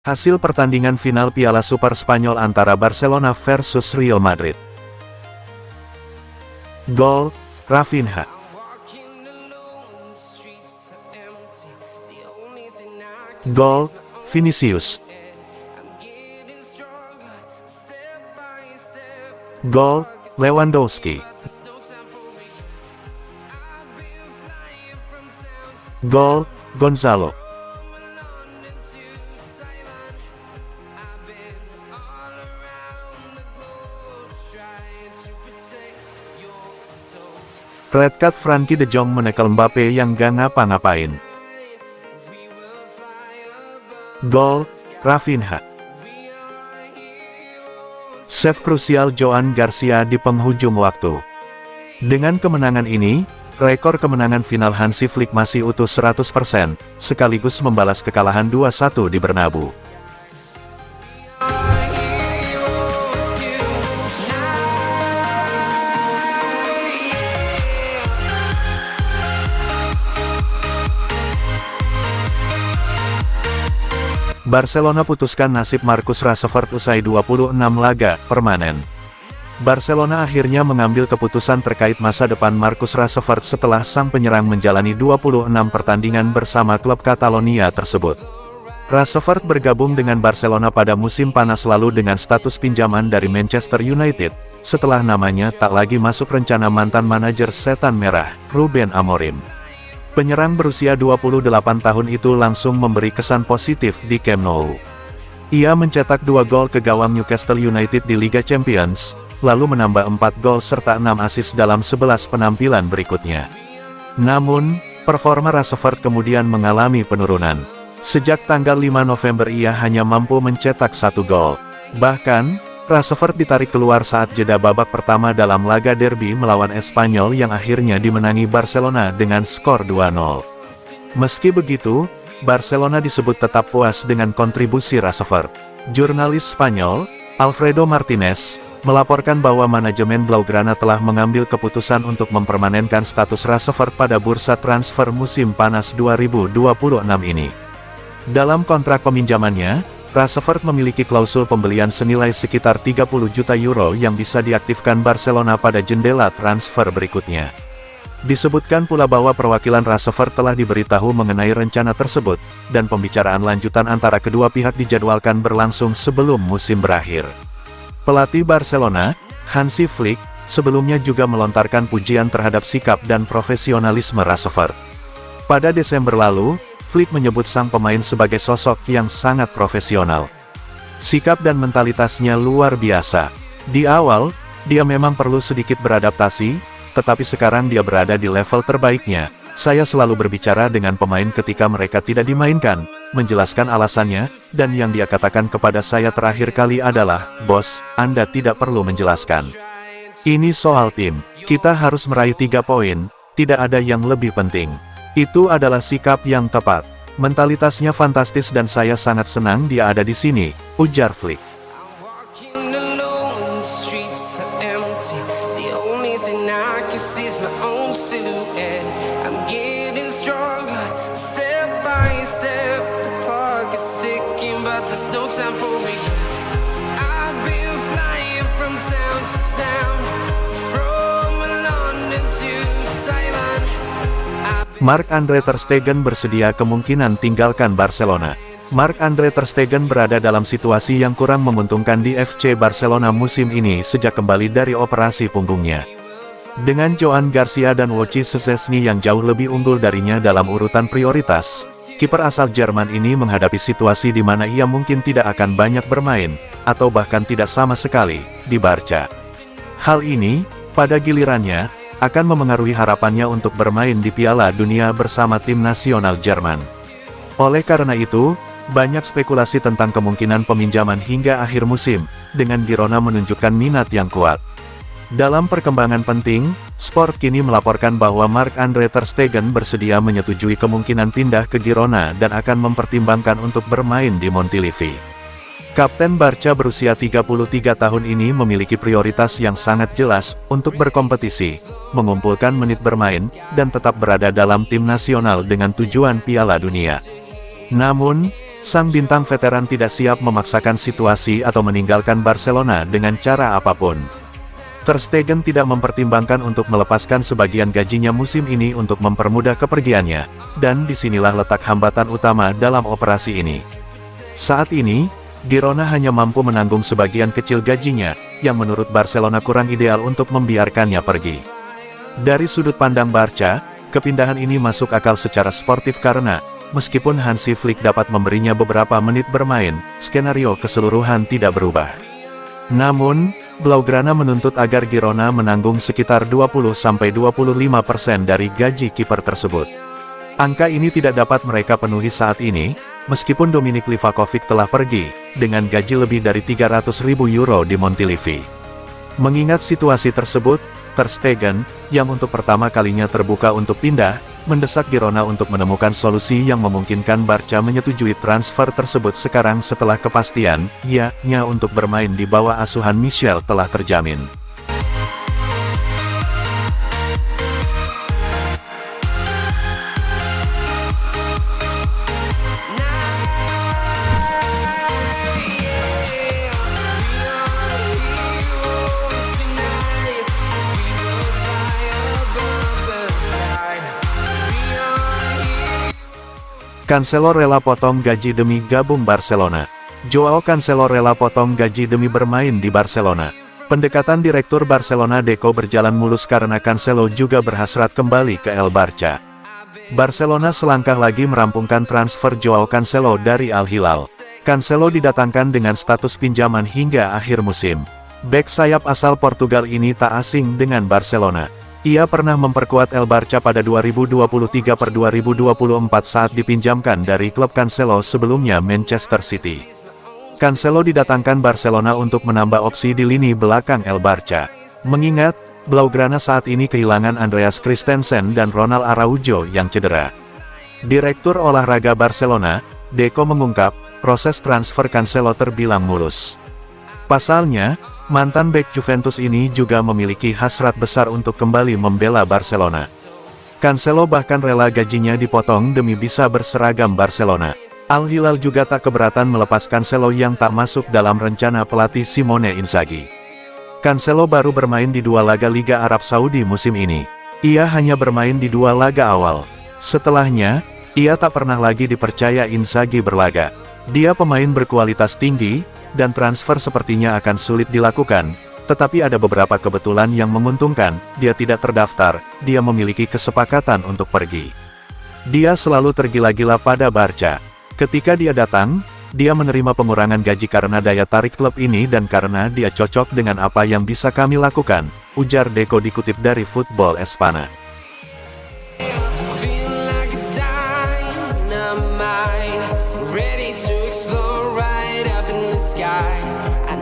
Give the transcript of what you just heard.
Hasil pertandingan final Piala Super Spanyol antara Barcelona versus Real Madrid. Gol, Rafinha. Gol, Vinicius. Gol, Lewandowski. Gol, Gonzalo. Red card, Frenkie de Jong menekel Mbappe yang gak ngapa-ngapain. Gol, Rafinha. Save krusial Joan Garcia di penghujung waktu. Dengan kemenangan ini, rekor kemenangan final Hansi Flick masih utuh 100%, sekaligus membalas kekalahan 2-1 di Bernabeu. Barcelona putuskan nasib Marcus Rashford usai 26 laga permanen. Barcelona akhirnya mengambil keputusan terkait masa depan Marcus Rashford setelah sang penyerang menjalani 26 pertandingan bersama klub Catalonia tersebut. Rashford bergabung dengan Barcelona pada musim panas lalu dengan status pinjaman dari Manchester United, setelah namanya tak lagi masuk rencana mantan manajer Setan Merah, Ruben Amorim. Penyerang berusia 28 tahun itu langsung memberi kesan positif di Camp Nou. Ia mencetak 2 gol ke gawang Newcastle United di Liga Champions, lalu menambah 4 gol serta 6 assist dalam 11 penampilan berikutnya. Namun, performa Rashford kemudian mengalami penurunan. Sejak tanggal 5 November ia hanya mampu mencetak 1 gol. Bahkan, Rashford ditarik keluar saat jeda babak pertama dalam laga derby melawan Espanyol yang akhirnya dimenangi Barcelona dengan skor 2-0. Meski begitu, Barcelona disebut tetap puas dengan kontribusi Rashford. Jurnalis Spanyol, Alfredo Martinez, melaporkan bahwa manajemen Blaugrana telah mengambil keputusan untuk mempermanenkan status Rashford pada bursa transfer musim panas 2026 ini. Dalam kontrak peminjamannya, Rashford memiliki klausul pembelian senilai sekitar 30 juta euro yang bisa diaktifkan Barcelona pada jendela transfer berikutnya. Disebutkan pula bahwa perwakilan Rashford telah diberitahu mengenai rencana tersebut, dan pembicaraan lanjutan antara kedua pihak dijadwalkan berlangsung sebelum musim berakhir. Pelatih Barcelona, Hansi Flick, sebelumnya juga melontarkan pujian terhadap sikap dan profesionalisme Rashford. Pada Desember lalu, Flick menyebut sang pemain sebagai sosok yang sangat profesional. Sikap dan mentalitasnya luar biasa. Di awal, dia memang perlu sedikit beradaptasi, tetapi sekarang dia berada di level terbaiknya. Saya selalu berbicara dengan pemain ketika mereka tidak dimainkan, menjelaskan alasannya, dan yang dia katakan kepada saya terakhir kali adalah, "Bos, Anda tidak perlu menjelaskan. Ini soal tim. Kita harus meraih 3 poin, tidak ada yang lebih penting." Itu adalah sikap yang tepat. Mentalitasnya fantastis dan saya sangat senang dia ada di sini, ujar Flick. Marc-Andre ter Stegen bersedia kemungkinan tinggalkan Barcelona. Marc-Andre ter Stegen berada dalam situasi yang kurang menguntungkan di FC Barcelona musim ini sejak kembali dari operasi punggungnya. Dengan Joan Garcia dan Wojciech Szczesny yang jauh lebih unggul darinya dalam urutan prioritas, kiper asal Jerman ini menghadapi situasi di mana ia mungkin tidak akan banyak bermain, atau bahkan tidak sama sekali, di Barca. Hal ini, pada gilirannya, akan memengaruhi harapannya untuk bermain di Piala Dunia bersama tim nasional Jerman. Oleh karena itu, banyak spekulasi tentang kemungkinan peminjaman hingga akhir musim, dengan Girona menunjukkan minat yang kuat. Dalam perkembangan penting, Sport kini melaporkan bahwa Marc-Andre ter Stegen bersedia menyetujui kemungkinan pindah ke Girona dan akan mempertimbangkan untuk bermain di Montilivi. Kapten Barca berusia 33 tahun ini memiliki prioritas yang sangat jelas untuk berkompetisi, mengumpulkan menit bermain, dan tetap berada dalam tim nasional dengan tujuan Piala Dunia. Namun, Sang bintang veteran tidak siap memaksakan situasi atau meninggalkan Barcelona dengan cara apapun. Ter Stegen tidak mempertimbangkan untuk melepaskan sebagian gajinya musim ini untuk mempermudah kepergiannya, dan disinilah letak hambatan utama dalam operasi ini. Saat ini, Girona hanya mampu menanggung sebagian kecil gajinya, yang menurut Barcelona kurang ideal untuk membiarkannya pergi. Dari sudut pandang Barca, kepindahan ini masuk akal secara sportif karena, meskipun Hansi Flick dapat memberinya beberapa menit bermain, skenario keseluruhan tidak berubah. Namun, Blaugrana menuntut agar Girona menanggung sekitar 20–25% dari gaji kiper tersebut. Angka ini tidak dapat mereka penuhi saat ini, meskipun Dominik Livakovic telah pergi, dengan gaji lebih dari 300.000 euro di Montilivi. Mengingat situasi tersebut, Ter Stegen, yang untuk pertama kalinya terbuka untuk pindah, mendesak Girona untuk menemukan solusi yang memungkinkan Barca menyetujui transfer tersebut sekarang setelah kepastian, nya untuk bermain di bawah asuhan Michel telah terjamin. Cancelo rela potong gaji demi gabung Barcelona. Joao Cancelo rela potong gaji demi bermain di Barcelona. Pendekatan Direktur Barcelona Deco berjalan mulus karena Cancelo juga berhasrat kembali ke El Barça. Barcelona selangkah lagi merampungkan transfer Joao Cancelo dari Al Hilal. Cancelo didatangkan dengan status pinjaman hingga akhir musim. Bek sayap asal Portugal ini tak asing dengan Barcelona. Ia pernah memperkuat El Barça pada 2023–2024 saat dipinjamkan dari klub Cancelo sebelumnya Manchester City. Cancelo didatangkan Barcelona untuk menambah opsi di lini belakang El Barça. Mengingat, Blaugrana saat ini kehilangan Andreas Christensen dan Ronald Araujo yang cedera. Direktur Olahraga Barcelona, Deco mengungkap, proses transfer Cancelo terbilang mulus. Pasalnya, mantan bek Juventus ini juga memiliki hasrat besar untuk kembali membela Barcelona. Cancelo bahkan rela gajinya dipotong demi bisa berseragam Barcelona. Al Hilal juga tak keberatan melepas Cancelo yang tak masuk dalam rencana pelatih Simone Inzaghi. Cancelo baru bermain di 2 laga Liga Arab Saudi musim ini. Ia hanya bermain di 2 laga awal. Setelahnya, ia tak pernah lagi dipercaya Inzaghi berlaga. Dia pemain berkualitas tinggi, dan transfer sepertinya akan sulit dilakukan, tetapi ada beberapa kebetulan yang menguntungkan, dia tidak terdaftar, dia memiliki kesepakatan untuk pergi. Dia selalu tergila-gila pada Barca. Ketika dia datang, dia menerima pengurangan gaji karena daya tarik klub ini dan karena dia cocok dengan apa yang bisa kami lakukan, ujar Deco dikutip dari Football Espana.